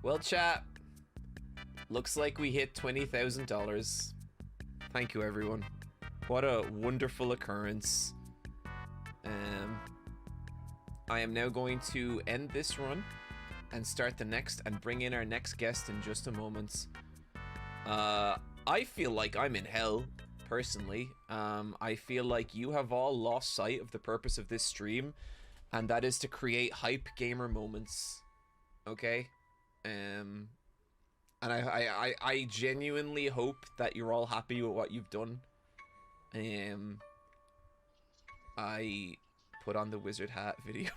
Well, chat, looks like we hit $20,000. Thank you, everyone. What a wonderful occurrence. I am now going to end this run and start the next and bring in our next guest in just a moment. I feel like I'm in hell, personally. I feel like you have all lost sight of the purpose of this stream, and that is to create hype gamer moments. Okay? And I genuinely hope that you're all happy with what you've done. I put on the wizard hat video.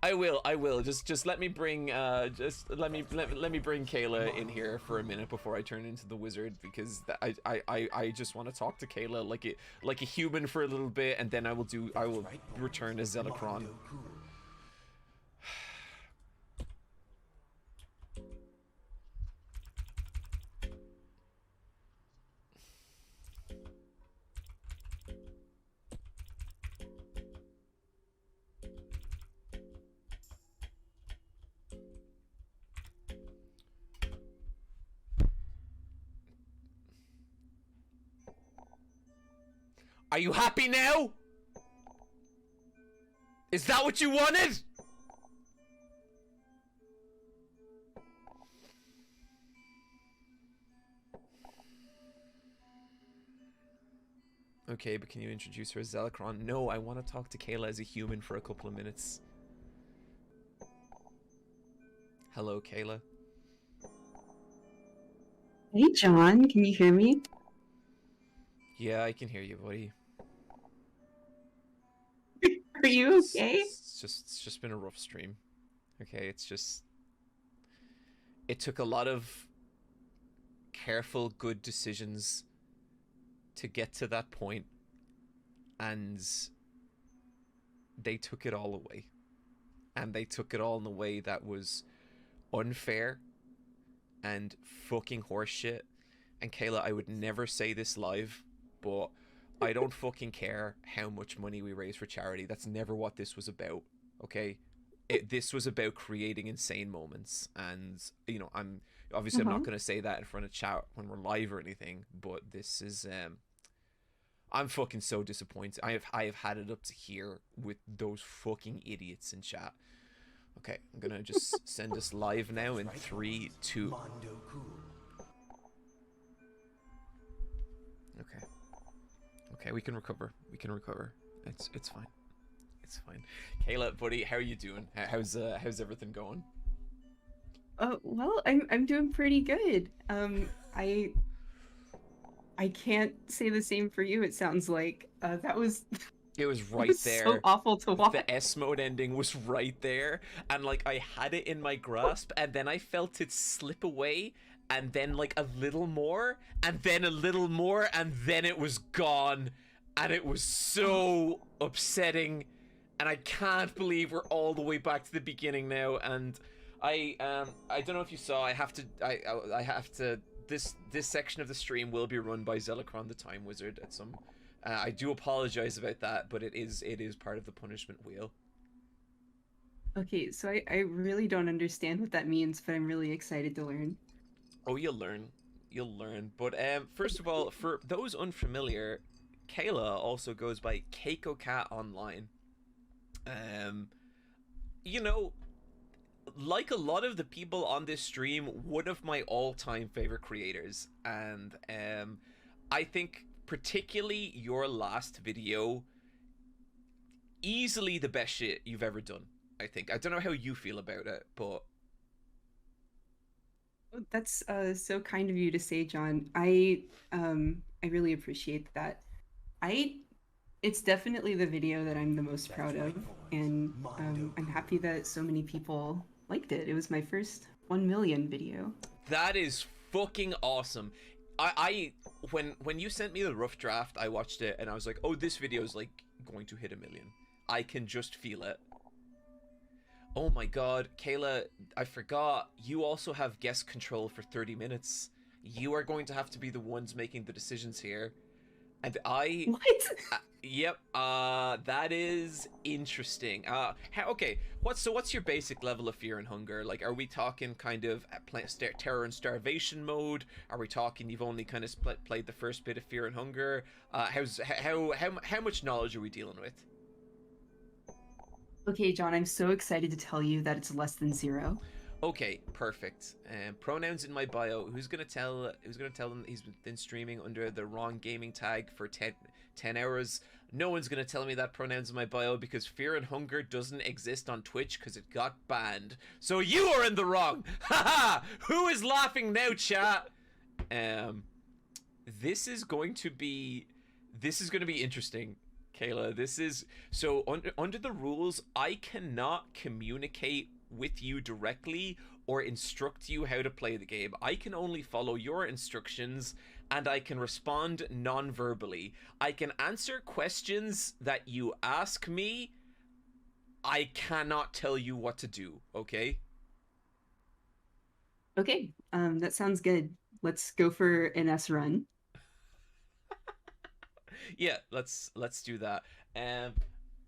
I will. Just let me bring let me bring Kayla in here for a minute before I turn into the wizard, because I just want to talk to Kayla like a human for a little bit, and then I will return as Zicron. Are you happy now? Is that what you wanted? Okay, but can you introduce her as Zicron? No, I want to talk to Kayla as a human for a couple of minutes. Hello, Kayla. Hey, John, can you hear me? Yeah, I can hear you, buddy. Are you okay? It's just been a rough stream. Okay, it took a lot of careful, good decisions to get to that point, and they took it all away. And they took it all in a way that was unfair and fucking horseshit. And Kayla, I would never say this live, but I don't fucking care how much money we raise for charity. That's never what this was about, okay? This was about creating insane moments, and you know, I'm not going to say that in front of chat when we're live or anything, but this is I'm fucking so disappointed. I have had it up to here with those fucking idiots in chat. Okay, I'm gonna just send us live now in 3, 2. Okay, we can recover. It's fine. It's fine. Kayla, buddy, how are you doing? How's everything going? Well, I'm doing pretty good. I can't say the same for you. It sounds like that was. It was right was there. So awful to watch. The S mode ending was right there, and like I had it in my grasp, and then I felt it slip away, and then like a little more, and then a little more, and then it was gone, and it was so upsetting, and I can't believe we're all the way back to the beginning now. And I don't know if you saw, I have to. This section of the stream will be run by Zicron the Time Wizard at some. I do apologize about that, but it is part of the punishment wheel. Okay, so I really don't understand what that means, but I'm really excited to learn. Oh, you'll learn. But first of all, for those unfamiliar, Kayla also goes by Keiko Cat Online. You know, like a lot of the people on this stream, one of my all-time favorite creators, and I think particularly your last video, easily the best shit you've ever done. I think. I don't know how you feel about it, but That's so kind of you to say, John. I really appreciate that. It's definitely the video that I'm the most proud of, and I'm happy that so many people liked it. It was my first 1 million video. That is fucking awesome. When you sent me the rough draft, I watched it and I was like, oh, this video is like going to hit 1 million. I can just feel it. Oh my god, Kayla, I forgot, you also have guest control for 30 minutes. You are going to have to be the ones making the decisions here. And What? Yep. That is interesting. Okay. What's your basic level of fear and hunger? Like, are we talking kind of terror and starvation mode? Are we talking you've only kind of played the first bit of fear and hunger? How much knowledge are we dealing with? Okay, John, I'm so excited to tell you that it's less than 0. Okay, perfect. Pronouns in my bio. Who's gonna tell? Who's gonna tell them he's been streaming under the wrong gaming tag for 10 hours? No one's gonna tell me that pronouns in my bio because Fear and Hunger doesn't exist on Twitch because it got banned. So you are in the wrong. Haha! Who is laughing now, chat? Um, this is going to be, this is going to be interesting. Kayla, this is so under the rules, I cannot communicate with you directly or instruct you how to play the game. I can only follow your instructions and I can respond non-verbally. I can answer questions that you ask me. I cannot tell you what to do, okay? Okay, that sounds good. Let's go for an S run. Yeah, let's do that. Um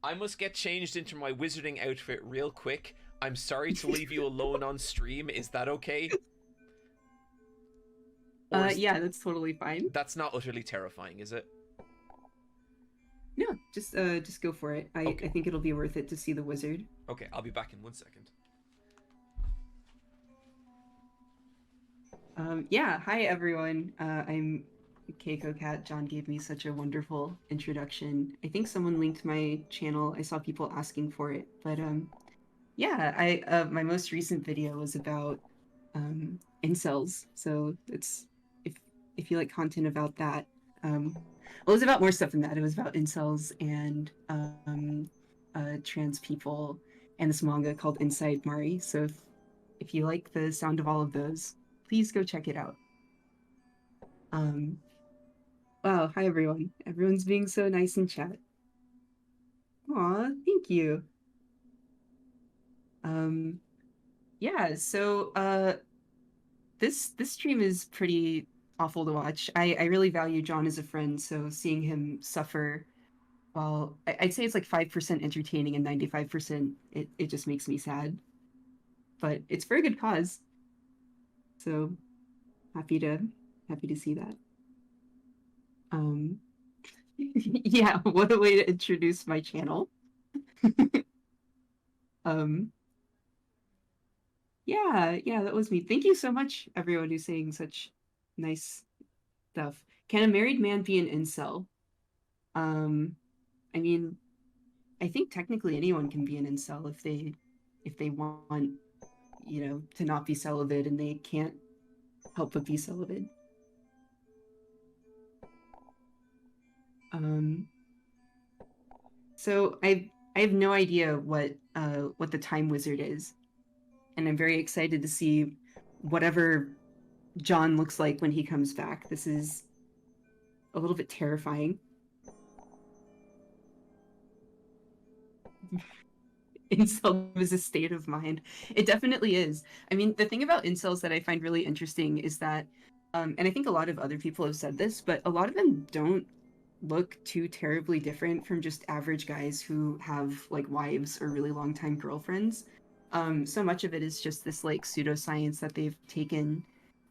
I must get changed into my wizarding outfit real quick. I'm sorry to leave you alone on stream. Is that okay? Yeah, that's totally fine. That's not utterly terrifying, is it? No, just go for it. Okay. I think it'll be worth it to see the wizard. Okay, I'll be back in 1 second. Yeah, hi everyone. I'm Keiko Cat. John gave me such a wonderful introduction. I think someone linked my channel. I saw people asking for it, but yeah, I my most recent video was about incels. So it's if you like content about that, well, it was about more stuff than that. It was about incels and trans people and this manga called Inside Mari. So if you like the sound of all of those, please go check it out. Wow, hi everyone. Everyone's being so nice in chat. Aw, thank you. Yeah, so this stream is pretty awful to watch. I really value John as a friend, so seeing him suffer, well, I'd say it's like 5% entertaining and 95% it just makes me sad. But it's for a good cause. So happy to see that. Yeah, what a way to introduce my channel. Yeah, that was me. Thank you so much, everyone who's saying such nice stuff. Can a married man be an incel? I mean, I think technically anyone can be an incel if they want, to not be celibate and they can't help but be celibate. So I have no idea what the time wizard is, and I'm very excited to see whatever John looks like when he comes back. This is a little bit terrifying. Incel is a state of mind. It definitely is. I mean, the thing about incels that I find really interesting is that, and I think a lot of other people have said this, but a lot of them don't look too terribly different from just average guys who have like wives or really long time girlfriends. So much of it is just this like pseudoscience that they've taken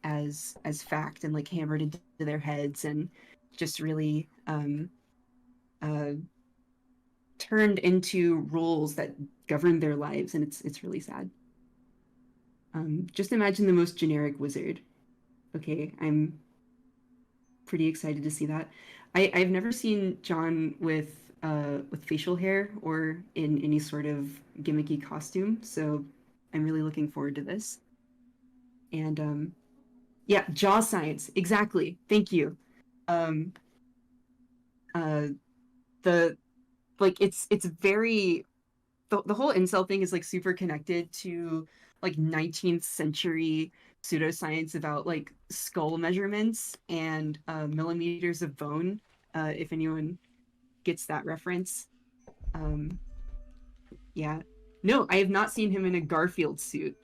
as fact and like hammered into their heads and just really turned into rules that govern their lives, and it's really sad. Just imagine the most generic wizard. Okay, I'm pretty excited to see that. I've never seen John with facial hair or in any sort of gimmicky costume, so I'm really looking forward to this. And yeah, jaw science, exactly. Thank you. The like it's very the whole incel thing is like super connected to like 19th century pseudoscience about like skull measurements and millimeters of bone, if anyone gets that reference. Yeah, no, I have not seen him in a Garfield suit.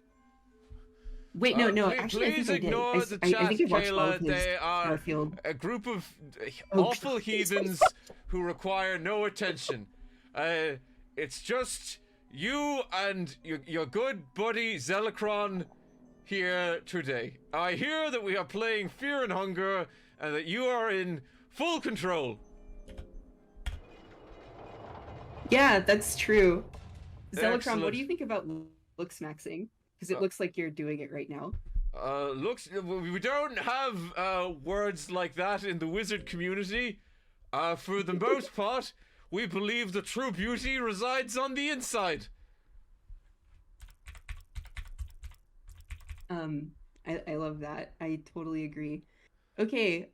Wait, no, actually, I Please think I did. ignore the I chat, think I watched all Kayla. of his They are Garfield. a group of Oh, awful please, heathens who require no attention. It's just you and your good buddy Zicron here today. I hear that we are playing Fear and Hunger and that you are in full control. Yeah, that's true. Zicron, Excellent. what do you think about looks maxing? Because it looks like you're doing it right now. Looks, we don't have words like that in the wizard community. For the most part, we believe the true beauty resides on the inside. I love that. I totally agree. Okay,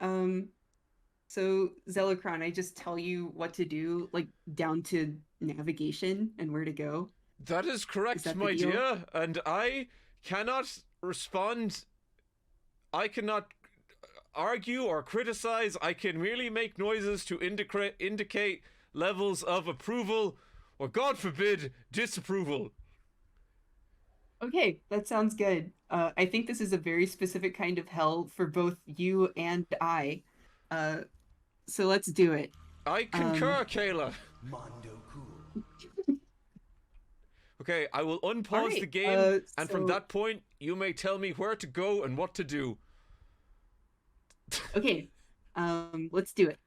so Zicron, I just tell you what to do, like down to navigation and where to go. That is correct, that the my deal? dear, and I cannot respond. I cannot argue or criticize. I can merely make noises to indicate levels of approval or, God forbid, disapproval. Okay, that sounds good. I think this is a very specific kind of hell for both you and I. So let's do it. I concur, Kayla. Mondo cool. Okay, I will unpause the game, and from that point, you may tell me where to go and what to do. Okay, let's do it.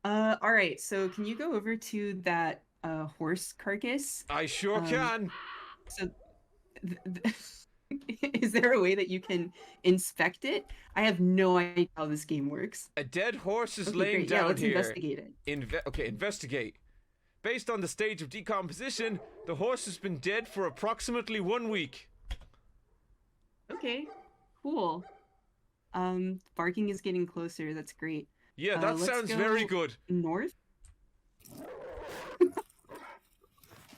All right, so can you go over to that horse carcass? I sure can. So, is there a way that you can inspect it? I have no idea how this game works. A dead horse is laying down let's here. Investigate it. Okay, investigate. Based on the stage of decomposition, the horse has been dead for approximately 1 week. Okay, cool. Barking is getting closer. That's great. Yeah, that sounds very good. North?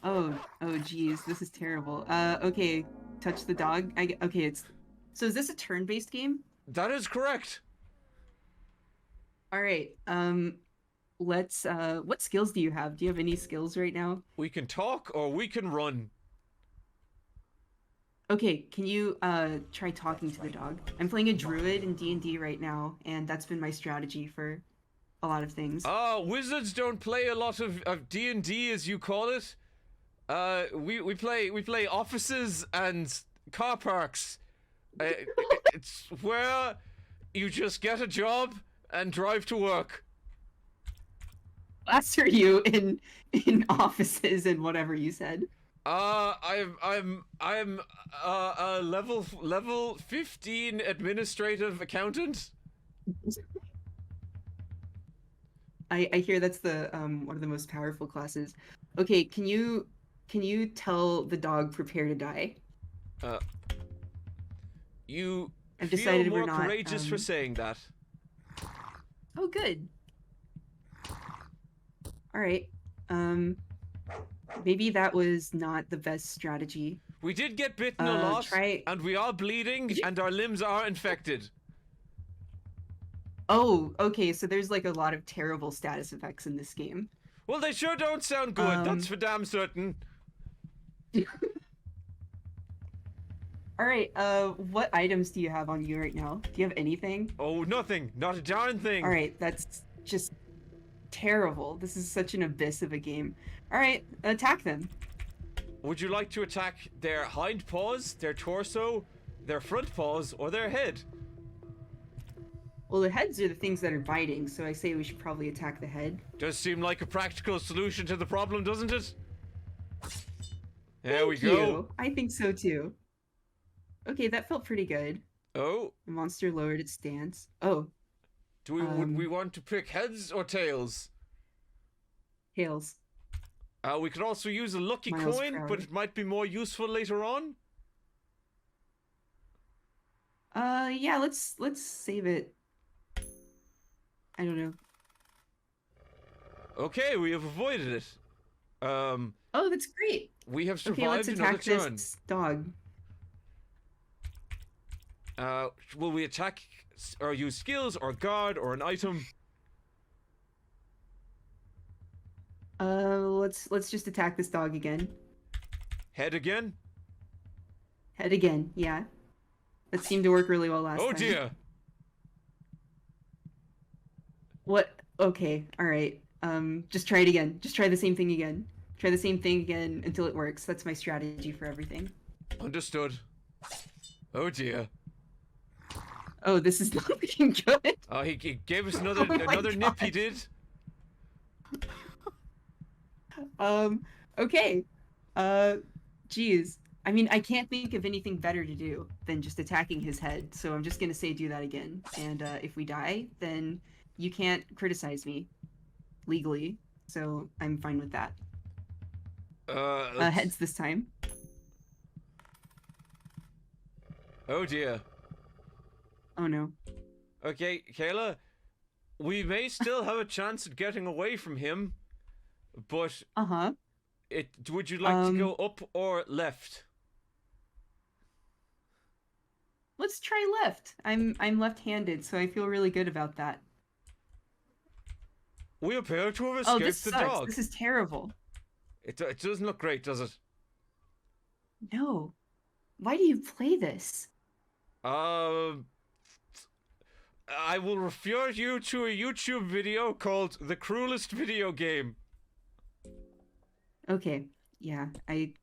Oh, geez, this is terrible. Okay, touch the dog. Okay, so is this a turn-based game? That is correct. All right. Let's. What skills do you have? Do you have any skills right now? We can talk or we can run. Okay, can you try talking to the dog? I'm playing a druid in D&D right now, and that's been my strategy for a lot of things. Wizards don't play a lot of D&D, as you call it. We play offices and car parks. It's where you just get a job and drive to work. Class are you in offices and whatever you said? I'm a level 15 administrative accountant. I hear that's the one of the most powerful classes. Okay, can you tell the dog prepare to die? You I've feel decided more we're not, courageous for saying that. Oh, good. All right. Maybe that was not the best strategy. We did get bitten a lot, and we are bleeding, and our limbs are infected. Oh, okay, so there's like a lot of terrible status effects in this game. Well, they sure don't sound good, that's for damn certain. Alright, what items do you have on you right now? Do you have anything? Oh, nothing. Not a darn thing. Alright, that's just terrible. This is such an abyss of a game. Alright, attack them. Would you like to attack their hind paws, their torso, their front paws, or their head? Well, the heads are the things that are biting, so I say we should probably attack the head. Does seem like a practical solution to the problem, doesn't it? There we go. I think so too. Okay, that felt pretty good. Oh. The monster lowered its stance. Oh. Would we want to pick heads or tails? Tails. We could also use a lucky coin, but it might be more useful later on. Yeah, let's save it. I don't know. Okay, we have avoided it. Oh, that's great. We have survived okay, let's another attack turn. This dog. Will we attack or use skills or guard or an item? Let's just attack this dog again. Head again? Head again, yeah. That seemed to work really well last time. Oh dear. What? Okay, all right. Just try it again. Just try the same thing again. Try the same thing again until it works. That's my strategy for everything. Understood. Oh dear. Oh, this is not looking good. Oh, he gave us Oh my another nip. He god. did. Okay. Uh, geez. I mean, I can't think of anything better to do than just attacking his head, so I'm just gonna say do that again. And if we die, then you can't criticize me legally, so I'm fine with that. Let's. Heads this time. Oh dear. Oh no. Okay, Kayla, we may still have a chance at getting away from him, but Uh-huh. would you like to go Um, up or left? let's try left. I'm left-handed, so I feel really good about that. We appear to have Oh, this escaped the sucks. dog. This is terrible. It doesn't look great, does it? No. Why do you play this? Uh, I will refer you to a YouTube video called "The Cruelest Video Game." Okay. Yeah, I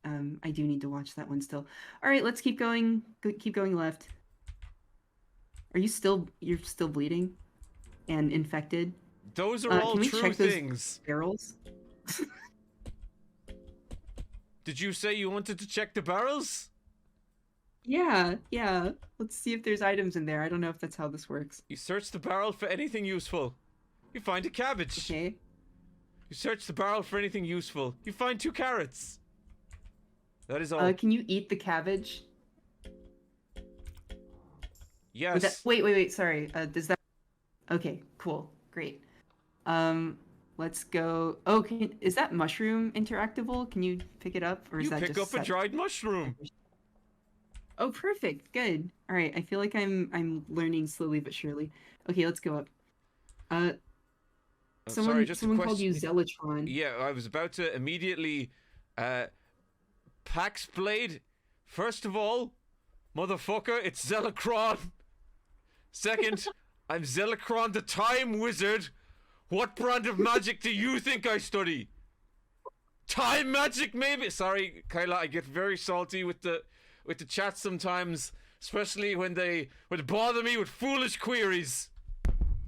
do need to watch that one still. All right, let's keep going. Keep going left. You're still bleeding and infected? Those are all Can we true check those things. barrels? Did you say you wanted to check the barrels? Yeah, yeah. Let's see if there's items in there. I don't know if that's how this works. You search the barrel for anything useful. You find a cabbage. Okay. You search the barrel for anything useful. You find 2 carrots. That is all. Can you eat the cabbage? Yes. Wait. Sorry. Does that? Okay. Cool. Great. Let's go. Oh, is that mushroom interactable? Can you pick it up, or is You that pick just up a dried mushroom. Oh, perfect. Good. All right. I feel like I'm learning slowly but surely. Okay, let's go up. Uh, Sorry, just a someone called you question. Zelatron. Yeah, I was about to immediately. Pax Blade. First of all, motherfucker, it's Zicron. Second, I'm Zicron the Time Wizard. What brand of magic do you think I study? Time magic, maybe. Sorry, Kyla, I get very salty with the chat sometimes, especially when they bother me with foolish queries.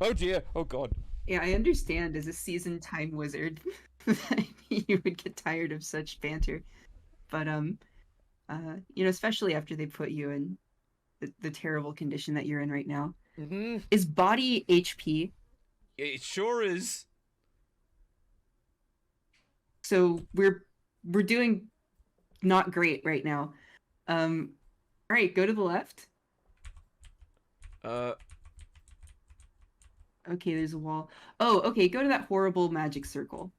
Oh dear. Oh god. Yeah, I understand as a seasoned time wizard that you would get tired of such banter. But especially after they put you in the terrible condition that you're in right now. Mm-hmm. Is body HP? It sure is. So we're doing not great right now. All right, go to the left. Okay, there's a wall. Oh, okay, go to that horrible magic circle.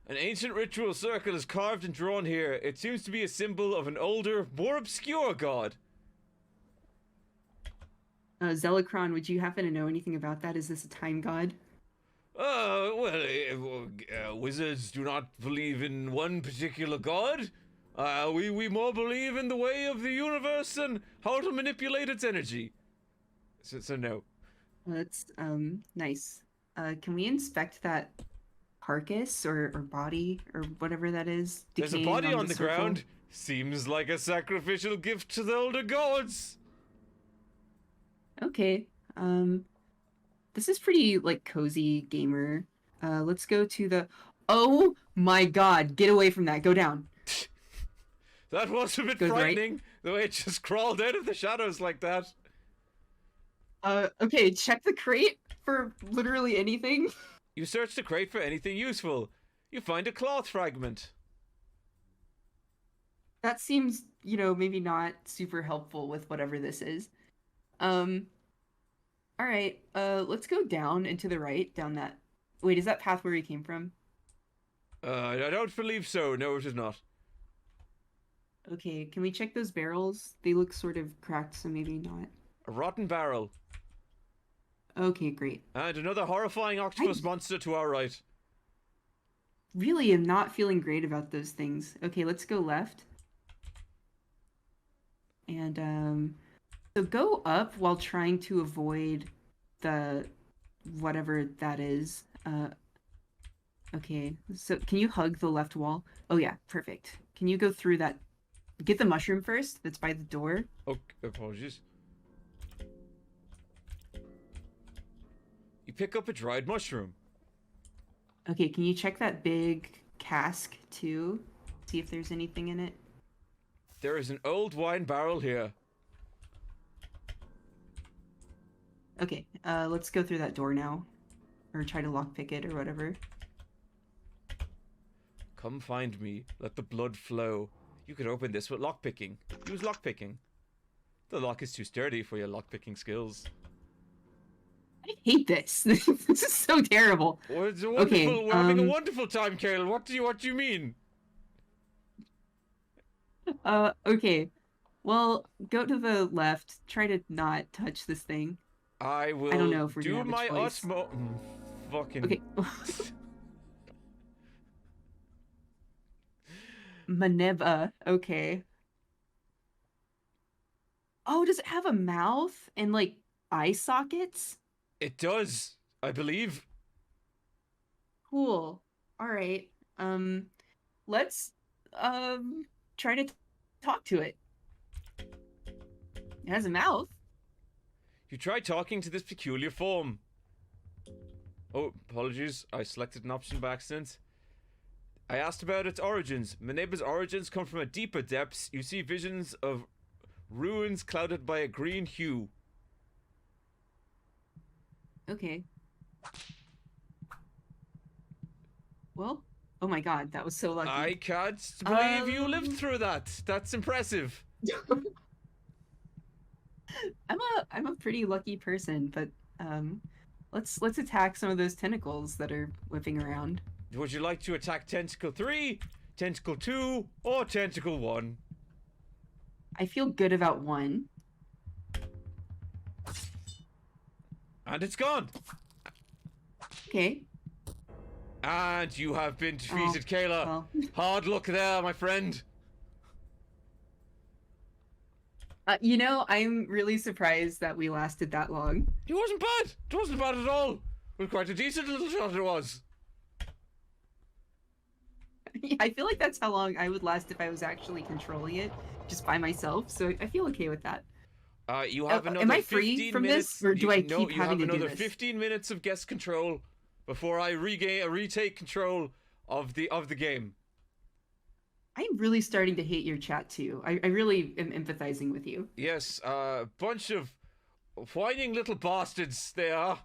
An ancient ritual circle is carved and drawn here. It seems to be a symbol of an older, more obscure god. Zelicron, would you happen to know anything about that? Is this a time god? Wizards do not believe in one particular god. We more believe in the way of the universe and how to manipulate its energy. So no. Well, that's nice. Can we inspect that carcass or body or whatever that is? There's a decaying body on the circle? ground. Seems like a sacrificial gift to the elder gods. Okay. This is pretty like cozy gamer. Let's go to the. Oh my God! Get away from that. Go down. That was a bit Go frightening. The way it just crawled out of the shadows like that. Okay. Check the crate for literally anything. You search the crate for anything useful. You find a cloth fragment. That seems, maybe not super helpful with whatever this is. All right. Let's go down and to the right, down that. Wait, is that path where we came from? I don't believe so. No, it is not. Okay, can we check those barrels? They look sort of cracked, so maybe not. A rotten barrel. Okay, great. And another horrifying octopus monster to our right. Really am not feeling great about those things. Okay, let's go left. And so go up while trying to avoid the whatever that is. Okay. So can you hug the left wall? Oh yeah, perfect. Can you go through that? Get the mushroom first. That's by the door. Oh, apologies. You pick up a dried mushroom. Okay. Can you check that big cask too? See if there's anything in it. There is an old wine barrel here. Okay. Let's go through that door now, or try to lockpick it or whatever. Come find me. Let the blood flow. You could open this with lockpicking. Use lockpicking. The lock is too sturdy for your lockpicking skills. I hate this. This is so terrible. Well, it's a wonderful. Okay, We're having a wonderful time, Kale. What do you mean? Okay. Well, go to the left. Try to not touch this thing. I will I don't know if we're do gonna have my a choice. utmost. Fucking. Okay. Maneva. Okay. Oh, does it have a mouth and like eye sockets? It does, I believe. Cool. All right. Let's try to talk to it. It has a mouth. You try talking to this peculiar form. Oh, apologies. I selected an option by accident. I asked about its origins. Maneba's origins come from a deeper depths. You see visions of ruins clouded by a green hue. Okay. Well, oh my god, that was so lucky. I can't believe you lived through that. That's impressive. I'm a pretty lucky person, but let's attack some of those tentacles that are whipping around. Would you like to attack Tentacle 3, Tentacle 2, or Tentacle 1? I feel good about one. And it's gone. Okay. And you have been defeated, Oh, Kayla. well. Hard luck there, my friend. You know, I'm really surprised that we lasted that long. It wasn't bad. It wasn't bad at all. It was quite a decent little shot, it was. I feel like that's how long I would last if I was actually controlling it just by myself, so I feel okay with that. You have another am I 15 free from minutes. this, or do I keep you having have to do another this? 15 minutes of guest control before I retake control of the game. I'm really starting to hate your chat too. I really am empathizing with you. Yes, a bunch of whining little bastards they are.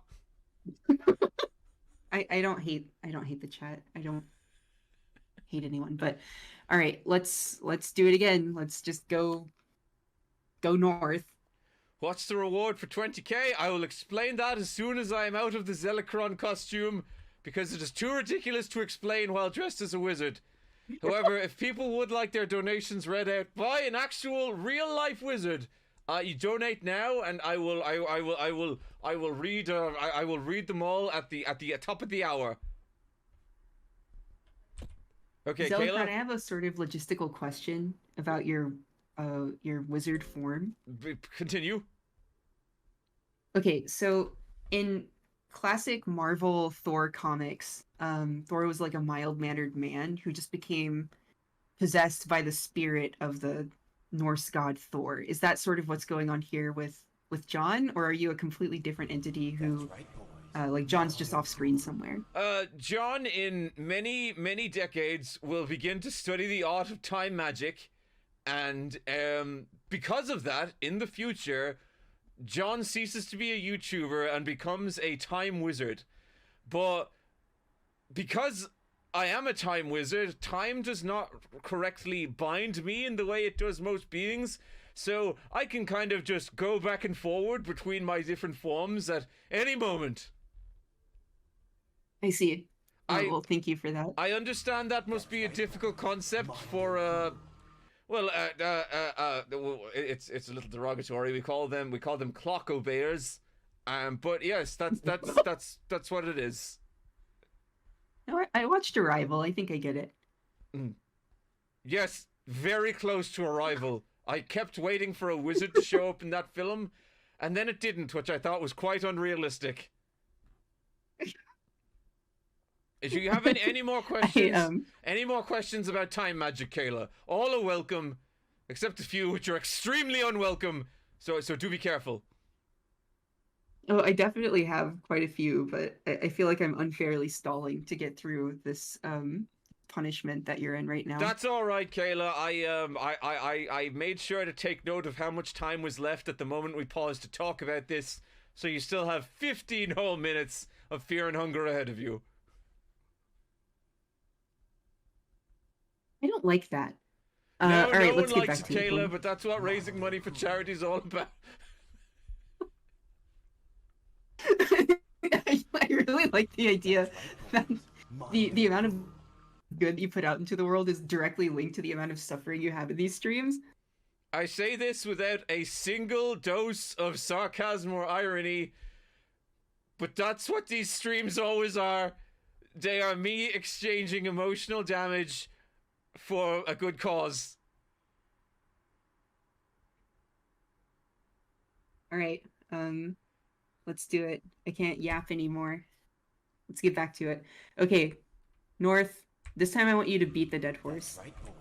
I don't hate the chat. I don't hate anyone, but all right, let's do it again. Let's just go north. What's the reward for 20k? I will explain that as soon as I am out of the Zicron costume, because it is too ridiculous to explain while dressed as a wizard. However, if people would like their donations read out by an actual real life wizard, you donate now, and I will read them all at the top of the hour. Okay, Zicron, Kayla. I have a sort of logistical question about your wizard form. Continue. Okay, so in classic Marvel Thor comics, Thor was like a mild-mannered man who just became possessed by the spirit of the Norse god Thor. Is that sort of what's going on here with John, or are you a completely different entity who, like John's just off screen somewhere? John, in many decades, will begin to study the art of time magic, and because of that, in the future, John ceases to be a YouTuber and becomes a time wizard. But because I am a time wizard, time does not correctly bind me in the way it does most beings, so I can kind of just go back and forward between my different forms at any moment. I see. Well, thank you for that. I understand that must be a difficult concept for it's a little derogatory. We call them clock obeyers. But yes, that's what it is. No, I watched Arrival. I think I get it. Yes, very close to Arrival. I kept waiting for a wizard to show up in that film, and then it didn't, which I thought was quite unrealistic. If you have any more I questions, any more questions about time magic, Kayla, all are welcome, except a few which are extremely unwelcome. So do be careful. Oh, I definitely have quite a few, but I feel like I'm unfairly stalling to get through this punishment that you're in right now. That's all right, Kayla. I made sure to take note of how much time was left at the moment we paused to talk about this, so you still have 15 whole minutes of fear and hunger ahead of you. I don't like that. No, All right, no one let's get likes back it, to it Kayla, then. but that's what raising money for charity is all about. I really like the idea that the amount of good you put out into the world is directly linked to the amount of suffering you have in these streams. I say this without a single dose of sarcasm or irony, but that's what these streams always are. They are me exchanging emotional damage for a good cause. All right, let's do it. I can't yap anymore. Let's get back to it. Okay, North. This time I want you to beat the dead horse. Right, boys.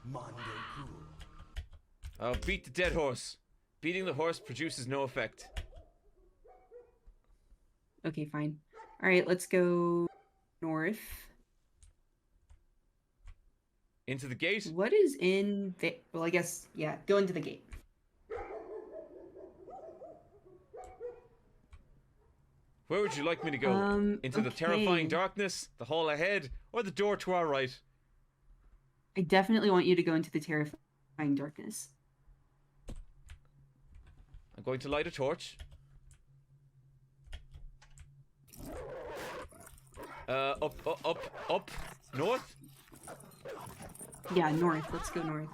Monday cool. Beat the dead horse. Beating the horse produces no effect. Okay, fine. All right, let's go north. Into the gate? What is in the... Well, I guess, yeah, go into the gate. Where would you like me to go? Into the terrifying darkness, the hall ahead, or the door to our right? I definitely want you to go into the terrifying darkness. I'm going to light a torch. Up, north? Yeah, north. Let's go north.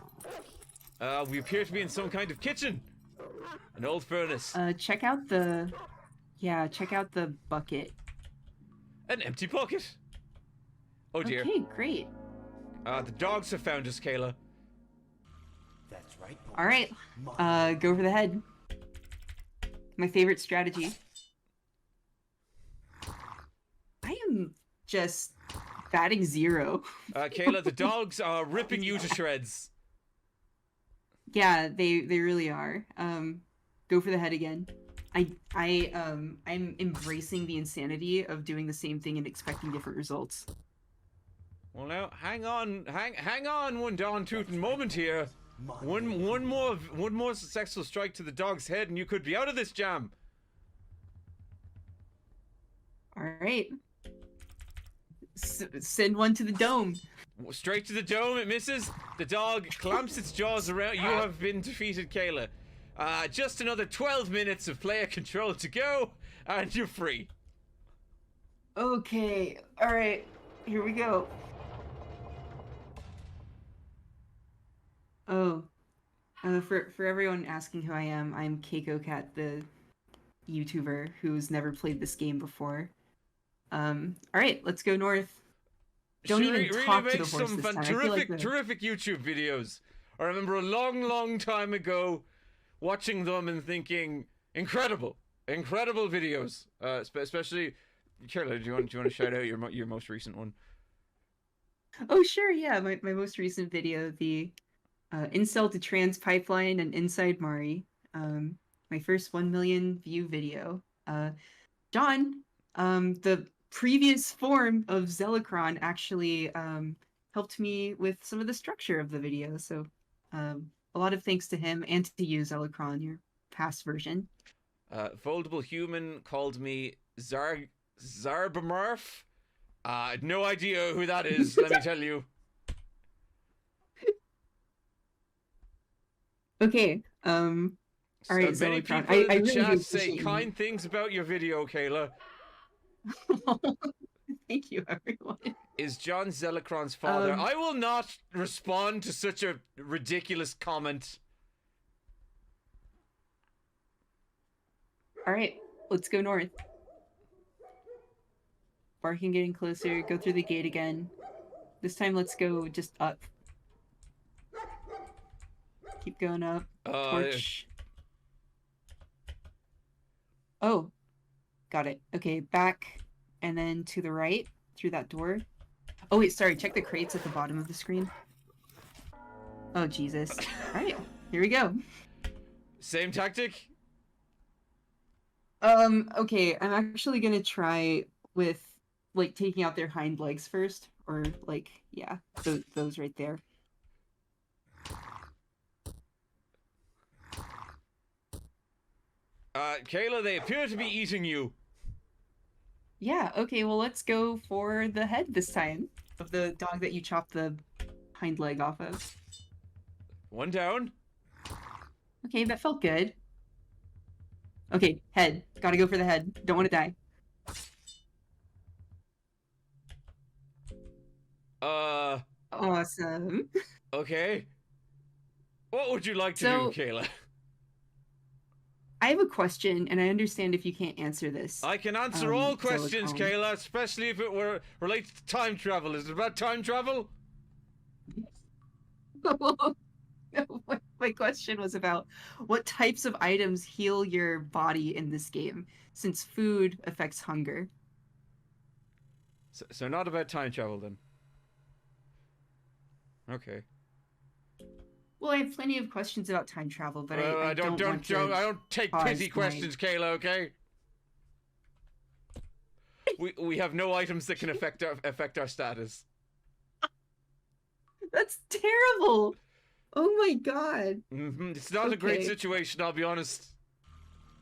We appear to be in some kind of kitchen. An old furnace. Check out the... Yeah, check out the bucket. An empty bucket. Oh dear. Okay, great. The dogs have found us, Kayla. That's right, boys. All right, go for the head. My favorite strategy. I am just batting 0. Kayla, the dogs are ripping you to shreds. Yeah, they really are. Go for the head again. I'm embracing the insanity of doing the same thing and expecting different results. Well, now hang on, one darn tootin' moment here. One more successful strike to the dog's head, and you could be out of this jam. All right. Send one to the dome. Straight to the dome, it misses. The dog clamps its jaws around. You have been defeated, Kayla. Just another 12 minutes of player control to go, and you're free. Okay. All right. Here we go. Oh. For everyone asking who I am, I'm Keiko Cat, the YouTuber who's never played this game before. All right, let's go north. Don't even talk to the horse this time. Terrific YouTube videos. I remember a long time ago watching them and thinking, incredible videos. Especially, Carla, do you want to shout out your most recent one? Oh sure, yeah, my most recent video, the incel to trans pipeline and inside Mari. My first 1 million view video. John, the previous form of Zicron actually helped me with some of the structure of the video, so a lot of thanks to him and to you, Zicron, your past version. Foldable Human called me Zarbamurf. No idea who that is, let me tell you. Okay, all right, many Zicron. people in the really chat say kind things about your video, Kayla. Thank you, everyone. Is John Zicron's father? I will not respond to such a ridiculous comment. All right, let's go north. Barking getting closer. Go through the gate again. This time, let's go just up. Keep going up. Torch. Oh, got it. Okay, back and then to the right. through that door. Oh wait, sorry. Check the crates at the bottom of the screen. Oh Jesus! All right, here we go. Same tactic? Okay, I'm actually gonna try with like taking out their hind legs first, or like yeah, those right there. Kayla, they appear to be eating you. Yeah. Okay. Well, let's go for the head this time of the dog that you chopped the hind leg off of. One down. Okay, that felt good. Okay, head. Gotta go for the head. Don't want to die. Awesome. Okay. What would you like to So- do, Kayla? I have a question, and I understand if you can't answer this. I can answer all Zicron. questions, Kayla, especially if it were related to time travel. Is it about time travel? No, my question was about what types of items heal your body in this game, since food affects hunger. So not about time travel then. Okay. Well, I have plenty of questions about time travel, but I don't want to. I don't take pause pity my- questions, Kayla. Okay. We have no items that can affect our status. That's terrible. Oh my god. It's not a great Okay. situation, I'll be honest.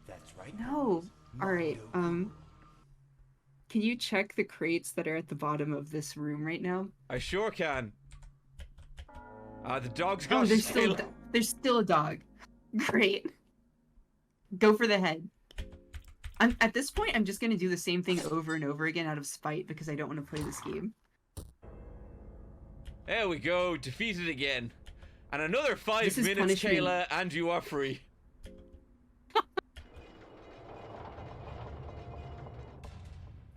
That's right. No. boys. All right. Mondo Can you check the crates that are at the bottom of this room right now? I sure can. The dog's Oh, got there's still a dog. Great. Go for the head. At this point, I'm just gonna do the same thing over and over again out of spite because I don't want to play this game. There we go, defeated again. And another 5 This is minutes, punishment. Kayla, and you are free.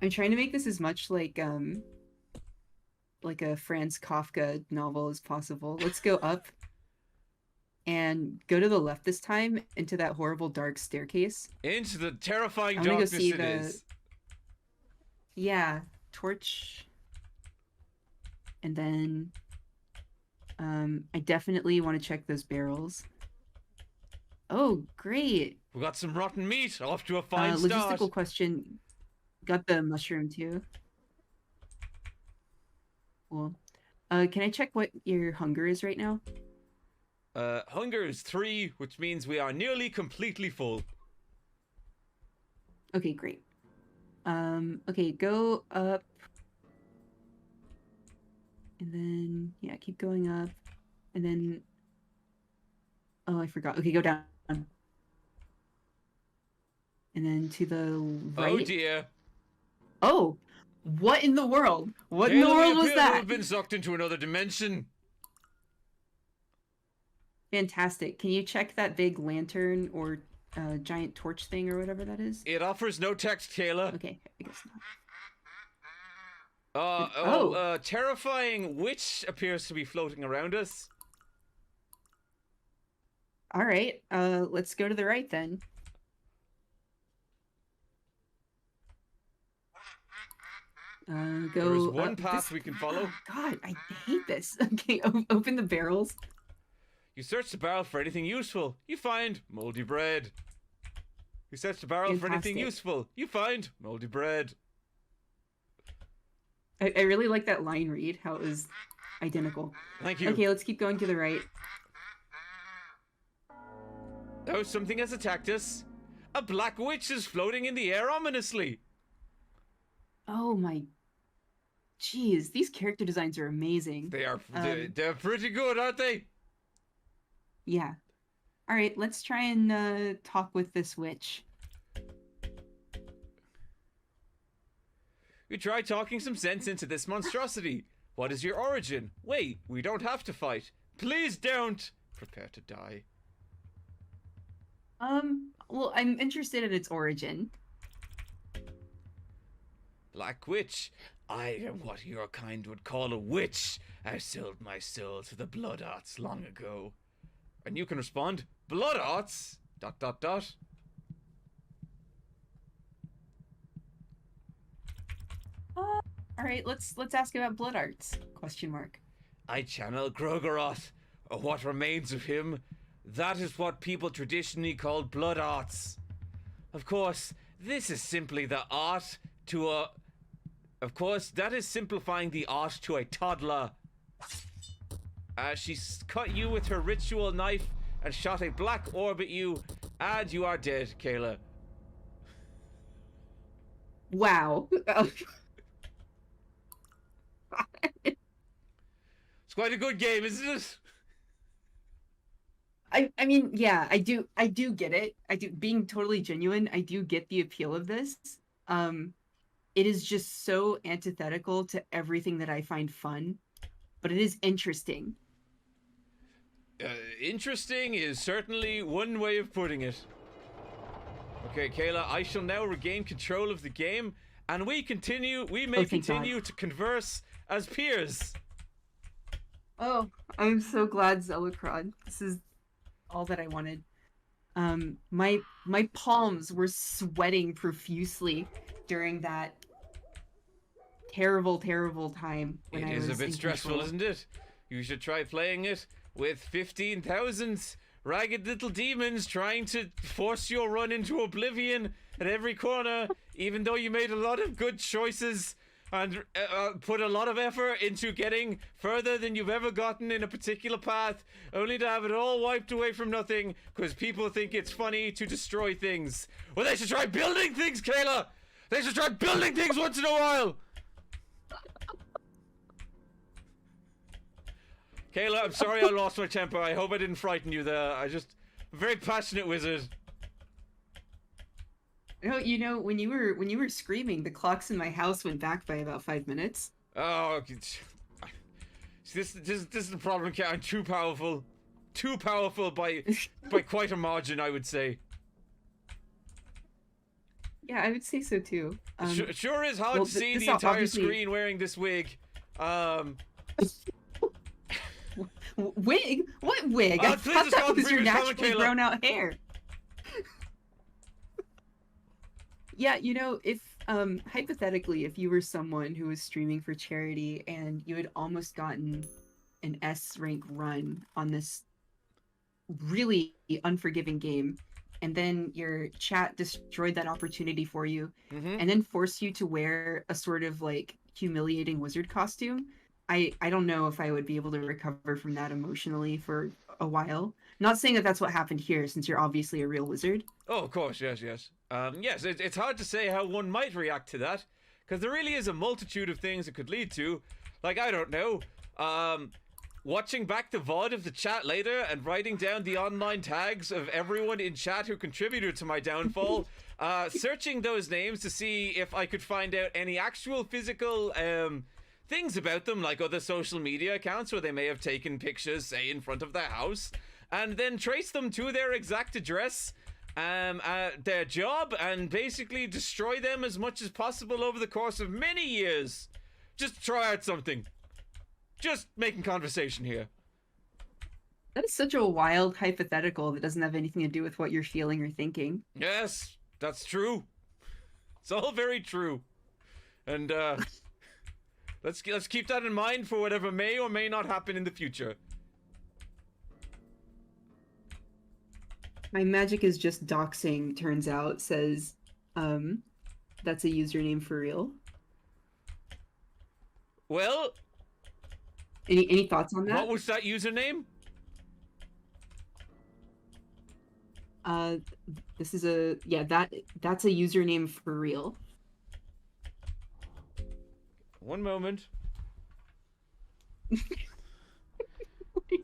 I'm trying to make this as much like a Franz Kafka novel as possible. Let's go up and go to the left this time into that horrible dark staircase. Into the terrifying I'm gonna go darkness see it is. Yeah, torch. And then I definitely want to check those barrels. Oh, great. We got some rotten meat, off to a fine start. Logistical question. Got the mushroom too. Cool. Can I check what your hunger is right now? Hunger is 3, which means we are nearly completely full. Okay, great. Okay, go up. And then, yeah, keep going up. And then, oh, I forgot. Okay, go down. And then to the right. Oh dear. Oh, what in the world? What in the Kayla, we world was appear to that? have been sucked into another dimension. Fantastic. Can you check that big lantern or giant torch thing or whatever that is? It offers no text, Kayla. Okay, I guess not. Terrifying witch appears to be floating around us. All right, let's go to the right then. Go. There's one up path this- we can follow. God, I hate this. Okay, open the barrels. You search the barrel for anything useful. You find moldy bread. You search the barrel for anything Fantastic. useful. You find moldy bread. I really like that line read. How it was identical. Thank you. Okay, let's keep going to the right. Oh, something has attacked us. A black witch is floating in the air ominously. Oh my. Jeez, these character designs are amazing. They are they're pretty good, aren't they? Yeah. All right, let's try and talk with this witch. You try talking some sense into this monstrosity. What is your origin? Wait, we don't have to fight. Please don't. Prepare to die. Well, I'm interested in its origin. Black witch. I am what your kind would call a witch. I sold my soul to the blood arts long ago. And you can respond, blood arts? ... All right, let's ask about blood arts? Question mark. I channel Grogaroth, or what remains of him. That is what people traditionally call blood arts. Of course, this is simply the art to a... Of course, that is simplifying the art to a toddler. She's cut you with her ritual knife and shot a black orb at you, and you are dead, Kayla. Wow. It's quite a good game, isn't it? I mean, yeah, I do get it. I do, being totally genuine, I do get the appeal of this. It is just so antithetical to everything that I find fun, but it is interesting. Interesting is certainly one way of putting it. Okay, Kayla, I shall now regain control of the game, and we may continue to converse as peers. Oh, I'm so glad, Zicron. This is all that I wanted. My palms were sweating profusely during that terrible time when I was It is a bit in stressful, control. isn't it? You should try playing it with 15,000 ragged little demons trying to force your run into oblivion at every corner, even though you made a lot of good choices and put a lot of effort into getting further than you've ever gotten in a particular path, only to have it all wiped away from nothing because people think it's funny to destroy things. Well, they should try building things, Kayla! They should try building things once in a while! Kayla, I'm sorry I lost my temper. I hope I didn't frighten you there. I'm a very passionate wizard. No, when you were screaming, the clocks in my house went back by about 5 minutes. Oh, this is the problem. I'm too powerful by quite a margin, I would say. Yeah, I would say so too. Sure is hard to see the entire screen wearing this wig. Wig? What wig? I thought that was your naturally grown out hair. Yeah, if hypothetically, if you were someone who was streaming for charity and you had almost gotten an S rank run on this really unforgiving game, and then your chat destroyed that opportunity for you, and then forced you to wear a sort of like humiliating wizard costume, I don't know if I would be able to recover from that emotionally for a while. Not saying that that's what happened here, since you're obviously a real wizard. Oh, of course, yes. Yes, it's hard to say how one might react to that, because there really is a multitude of things it could lead to. Like, I don't know, watching back the VOD of the chat later and writing down the online tags of everyone in chat who contributed to my downfall, searching those names to see if I could find out any actual physical, things about them, like other social media accounts where they may have taken pictures, say, in front of their house, and then trace them to their exact address, their job, and basically destroy them as much as possible over the course of many years. Just try out something. Just making conversation here. That is such a wild hypothetical that doesn't have anything to do with what you're feeling or thinking. Yes, that's true. It's all very true. And, let's keep that in mind for whatever may or may not happen in the future. My magic is just doxing, turns out, says, that's a username for real. Well, any thoughts on that? what was that username? This is that's a username for real. One moment.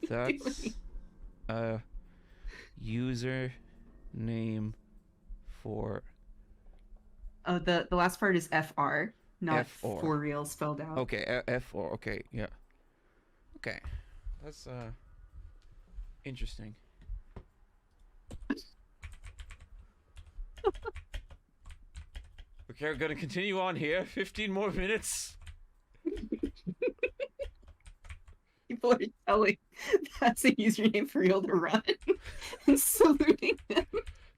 That's a user name for... Oh, the last part is FR, not FR. for real spelled out. Okay, FR, okay, yeah. Okay, that's, interesting. Okay, we're gonna continue on here. 15 more minutes. People are telling that's a username for real to run and saluting them.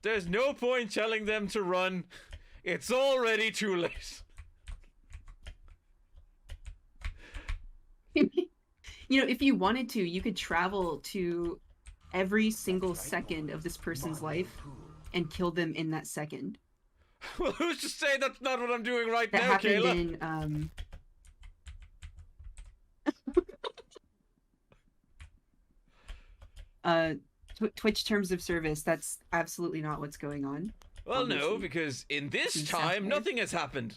There's no point telling them to run. It's already too late. you know, if you wanted to, you could travel to every single second of this person's life and kill them in that second. Well, who's to say that's not what I'm doing right That now, happened Kayla? In Twitch terms of service. That's absolutely not what's going on. Well, obviously. no, because in this It's time, satire. nothing has happened.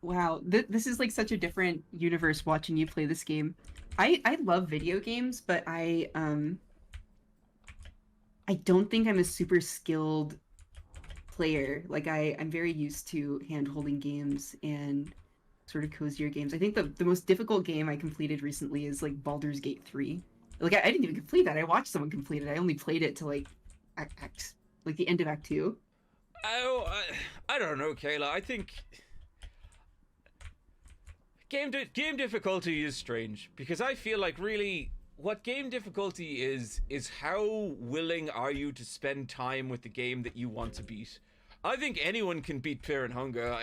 Wow, this is like such a different universe watching you play this game. I love video games, but I don't think I'm a super skilled player. Like I'm very used to hand-holding games and sort of cozier games. I think the most difficult game I completed recently is like Baldur's Gate 3. Like I didn't even complete that. I watched someone complete it. I only played it to like like the end of Act 2. Oh, I don't know, Kayla. I think game difficulty is strange because I feel like really what game difficulty is how willing are you to spend time with the game that you want to beat. I think anyone can beat Fear and Hunger.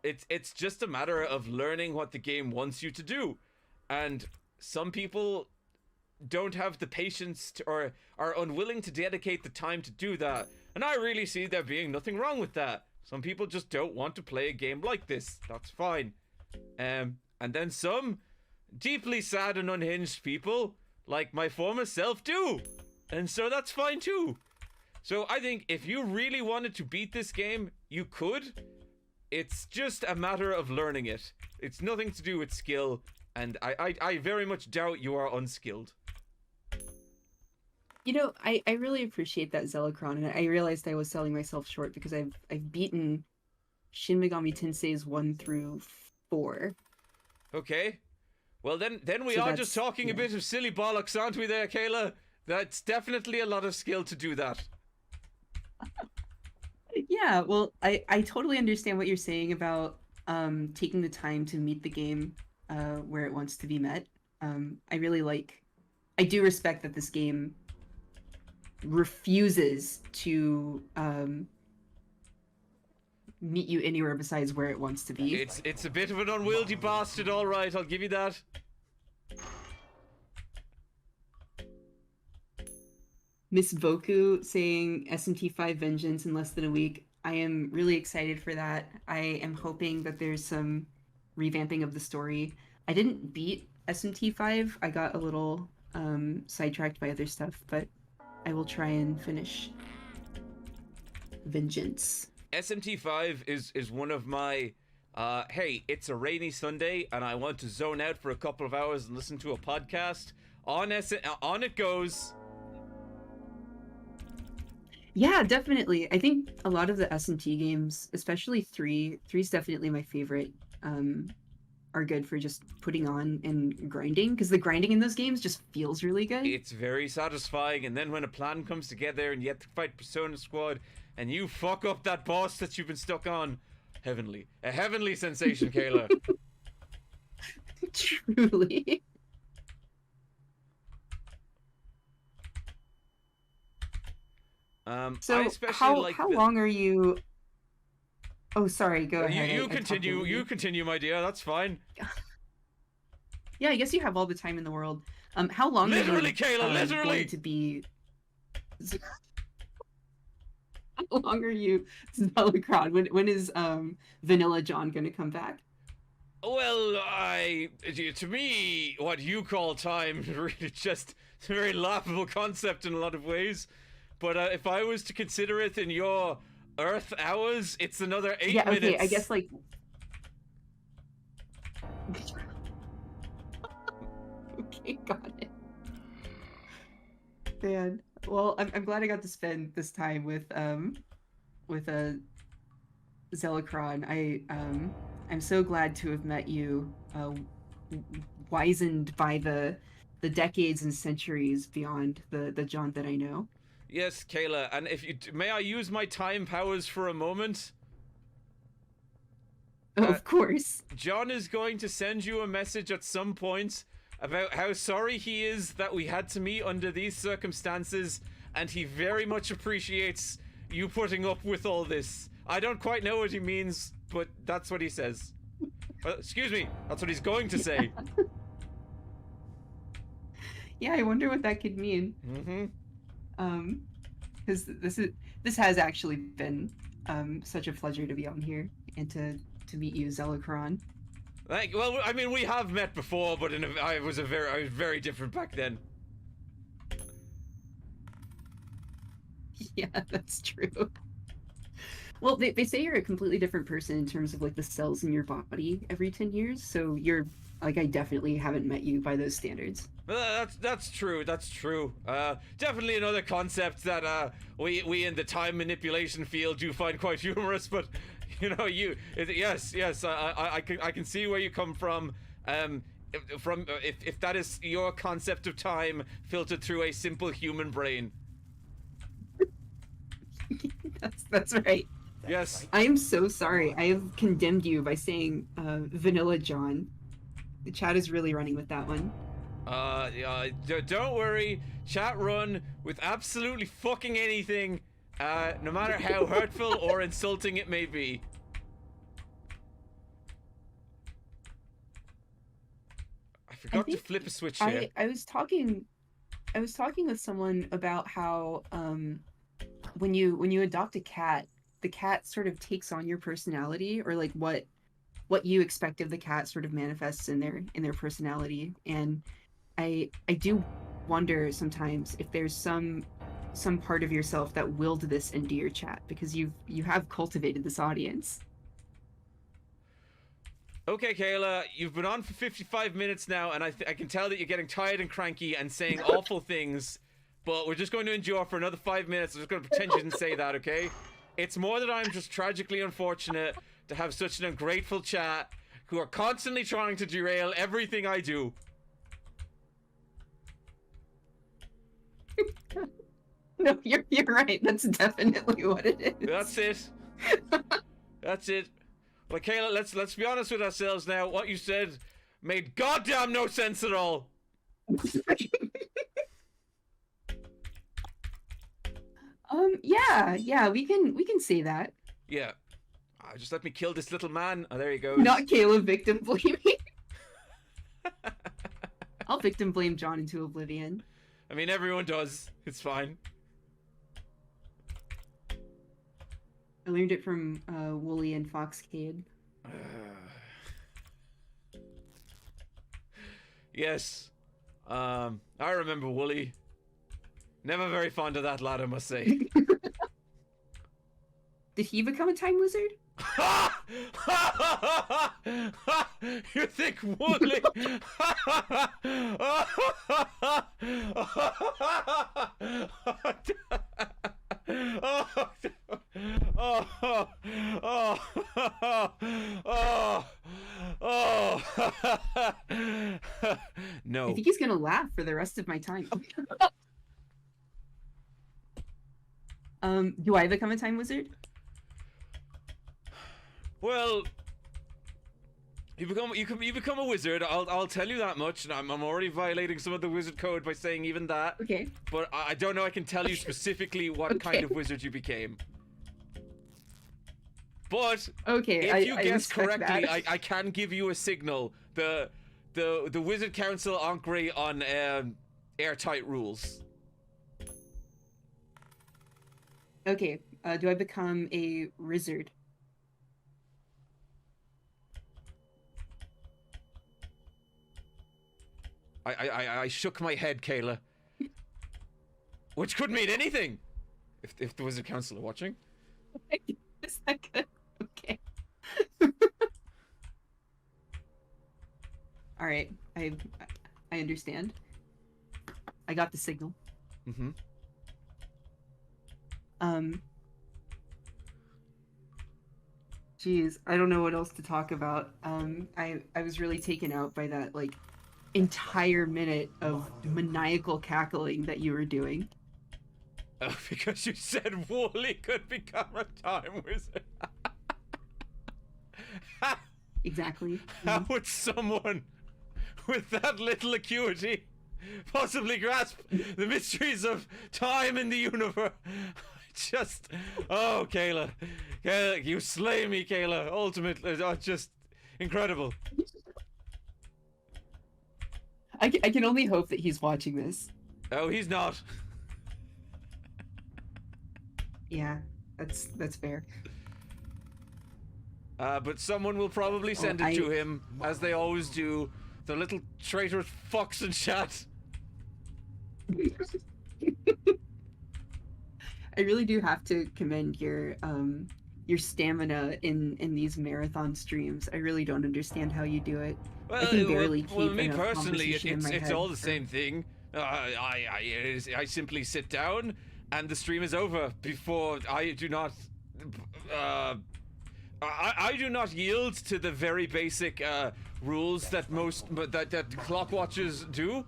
It's just a matter of learning what the game wants you to do, and some people don't have the patience to, or are unwilling to dedicate the time to do that. And I really see there being nothing wrong with that. Some people just don't want to play a game like this. That's fine. And then some deeply sad and unhinged people, like my former self, do. And so that's fine too. So I think if you really wanted to beat this game, you could. It's just a matter of learning it. It's nothing to do with skill. And I very much doubt you are unskilled. You know, I really appreciate that, Zicron, and I realized I was selling myself short because I've beaten Shin Megami Tensei's 1 through 4. Okay. Well, then we So are just talking a yeah. bit of silly bollocks, aren't we there, Kayla? That's definitely a lot of skill to do that. Yeah, well, I totally understand what you're saying about taking the time to meet the game where it wants to be met. I do respect that this game refuses to meet you anywhere besides where it wants to be. It's a bit of an unwieldy bastard, all right. I'll give you that. Miss Boku saying SMT5 Vengeance in less than a week. I am really excited for that. I am hoping that there's some revamping of the story. I didn't beat SMT5. I got a little sidetracked by other stuff, but I will try and finish Vengeance. SMT5 is one of my hey, it's a rainy Sunday and I want to zone out for a couple of hours and listen to a podcast. On it goes. Yeah, definitely. I think a lot of the SMT games, especially 3 is definitely my favorite, are good for just putting on and grinding, because the grinding in those games just feels really good. It's very satisfying, and then when a plan comes together and you have to fight Persona Squad and you fuck up that boss that you've been stuck on, heavenly. A heavenly sensation, Kayla. Truly. So I especially how like long are you? Oh, sorry. Go ahead. You I talked continue. over You continue, my dear. That's fine. Yeah, I guess you have all the time in the world. How long? Literally, are you, Kayla. Literally. Going to be? How long are you, Zelicron? When is Vanilla John going to come back? Well, to me, what you call time really just a very laughable concept in a lot of ways. But if I was to consider it in your Earth hours, it's another 8 yeah, okay, minutes. I guess like. Okay, got it. Man, well, I'm glad I got to spend this time with a Zelicron. I'm so glad to have met you, wizened by the decades and centuries beyond the John that I know. Yes, Kayla, and if you may I use my time powers for a moment? Of course. John is going to send you a message at some point about how sorry he is that we had to meet under these circumstances, and he very much appreciates you putting up with all this. I don't quite know what he means, but that's what he says. Excuse me, that's what he's going to say. Yeah, I wonder what that could mean. Because this has actually been such a pleasure to be on here and to meet you, Zicron. Well, I mean, we have met before, but I was very different back then. Yeah, that's true. Well, they say you're a completely different person in terms of like the cells in your body every 10 years. So you're like, I definitely haven't met you by those standards. That's true. That's true. Definitely another concept that we in the time manipulation field do find quite humorous. But you know, yes, I can see where you come from. If that is your concept of time filtered through a simple human brain. That's right. Yes. I am so sorry. I have condemned you by saying Vanilla John. The chat is really running with that one. Don't worry. Chat run with absolutely fucking anything, no matter how hurtful or insulting it may be. I forgot to flip a switch here. I was talking with someone about how when you adopt a cat, the cat sort of takes on your personality, or like what you expect of the cat sort of manifests in their personality. And I do wonder sometimes if there's some part of yourself that willed this into your chat, because you have cultivated this audience. Okay, Kayla, you've been on for 55 minutes now, and I can tell that you're getting tired and cranky and saying awful things, but we're just going to endure for another 5 minutes. I'm just going to pretend you didn't say that, okay? It's more that I'm just tragically unfortunate to have such an ungrateful chat who are constantly trying to derail everything I do. No, you're right. That's definitely what it is. That's it. That's it. Well, Kayla, let's be honest with ourselves now. What you said made goddamn no sense at all. Yeah, we can say that. Yeah. Just let me kill this little man. Oh, there he goes. Not Kayla victim blaming. I'll victim blame John into oblivion. I mean, everyone does. It's fine. I learned it from Wooly and Foxcade. Yes. I remember Wooly. Never very fond of that lad, I must say. Did he become a time wizard? You think Wooly? No. I think he's gonna laugh for the rest of my time. Do I become a time wizard? Well, you become a wizard. I'll tell you that much. And I'm already violating some of the wizard code by saying even that. Okay. But I don't know. I can tell you specifically what kind of wizard you became. But okay, if you guess correctly, that. I can give you a signal. The Wizard Council aren't great on airtight rules. Okay. Do I become a wizard? I shook my head, Kayla. Which could mean anything. If the Wizard Council are watching. Is that good? Okay. All right. I understand. I got the signal. Mm-hmm. Geez, I don't know what else to talk about. I was really taken out by that like entire minute of maniacal cackling that you were doing. Oh, because you said Wooly could become a time wizard. Exactly. How would someone with that little acuity possibly grasp the mysteries of time in the universe? Just, oh, Kayla, you slay me, Kayla. Ultimately, just incredible. I can only hope that he's watching this. Oh, he's not. Yeah, that's fair. But someone will probably send it to him, as they always do. The little traitorous fucks in chat. I really do have to commend your stamina in these marathon streams. I really don't understand how you do it. Well, I can barely well, keep me enough personally, conversation in my it's head all the for- same thing. I simply sit down, and the stream is over before I do not. I do not yield to the very basic rules that that clock watchers do.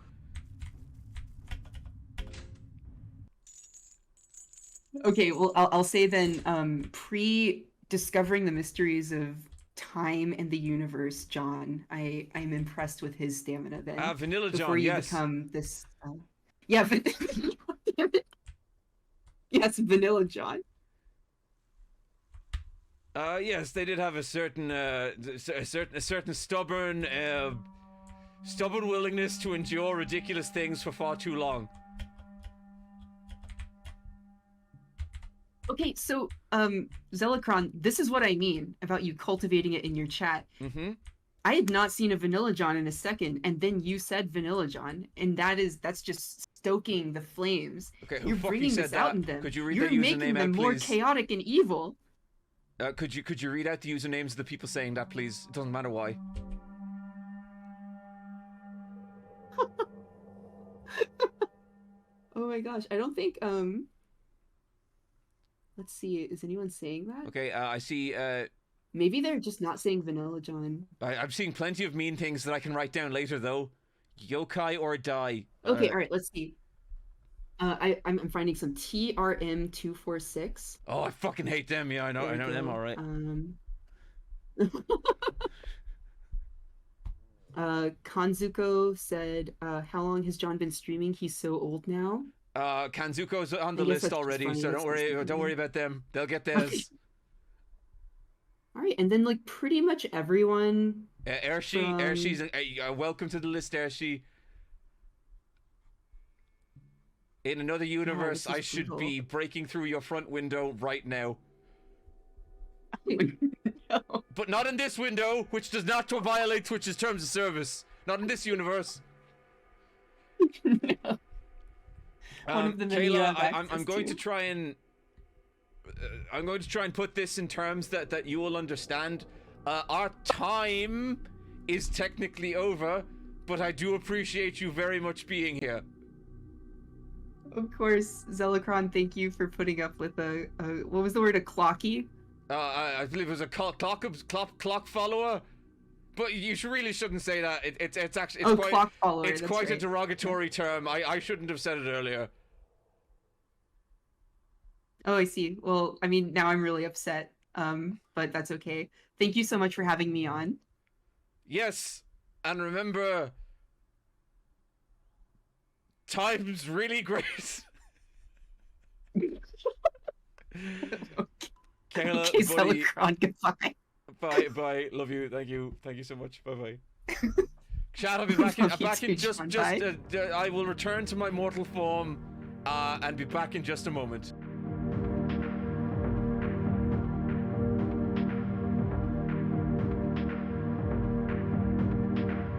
Okay, well, I'll say then, pre-discovering the mysteries of time and the universe, John, I'm impressed with his stamina then. Vanilla John, before you yes. become this, yeah, yes, Vanilla John. Yes, they did have a certain stubborn willingness to endure ridiculous things for far too long. Okay, so, Zicron, this is what I mean about you cultivating it in your chat. Mm-hmm. I had not seen a Vanilla John in a second, and then you said Vanilla John, and that's just stoking the flames. Okay, who You're fucking bringing said this out that? in them. Could you read You're the making username them out, more please? chaotic and evil. Could you read out the usernames of the people saying that, please? It doesn't matter why. Oh my gosh, I don't think let's see, is anyone saying that? Okay, I see. Maybe they're just not saying Vanilla John. I'm seeing plenty of mean things that I can write down later, though. Yokai or die. Okay, all right, let's see. I'm finding some TRM246. Oh, I fucking hate them. Yeah, I know them. All right. Kanzuko said, how long has John been streaming? He's so old now. Kanzuko's on the I guess list that's already, funny, so that's don't worry about them. They'll get theirs. All right, and then like pretty much everyone. Airshie's welcome to the list, Airshie. In another universe, I should brutal. be breaking through your front window right now. No. But not in this window, which does not violate Twitch's terms of service. Not in this universe. No. One of them Kayla, I'm going to try and put this in terms that you will understand. Our time is technically over, but I do appreciate you very much being here. Of course, Zicron, thank you for putting up with a what was the word, a clocky? I believe it was a clock follower. But you really shouldn't say that. It's actually quite clock follower. It's quite right. a derogatory term. I shouldn't have said it earlier. Oh, I see. Well, I mean, now I'm really upset. But that's okay. Thank you so much for having me on. Yes, and remember, time's really great. Kayla, Okay, buddy, Zicron, goodbye. bye. Love you. Thank you so much. Bye. Chat, I'll be back in. Just. I will return to my mortal form, and be back in just a moment.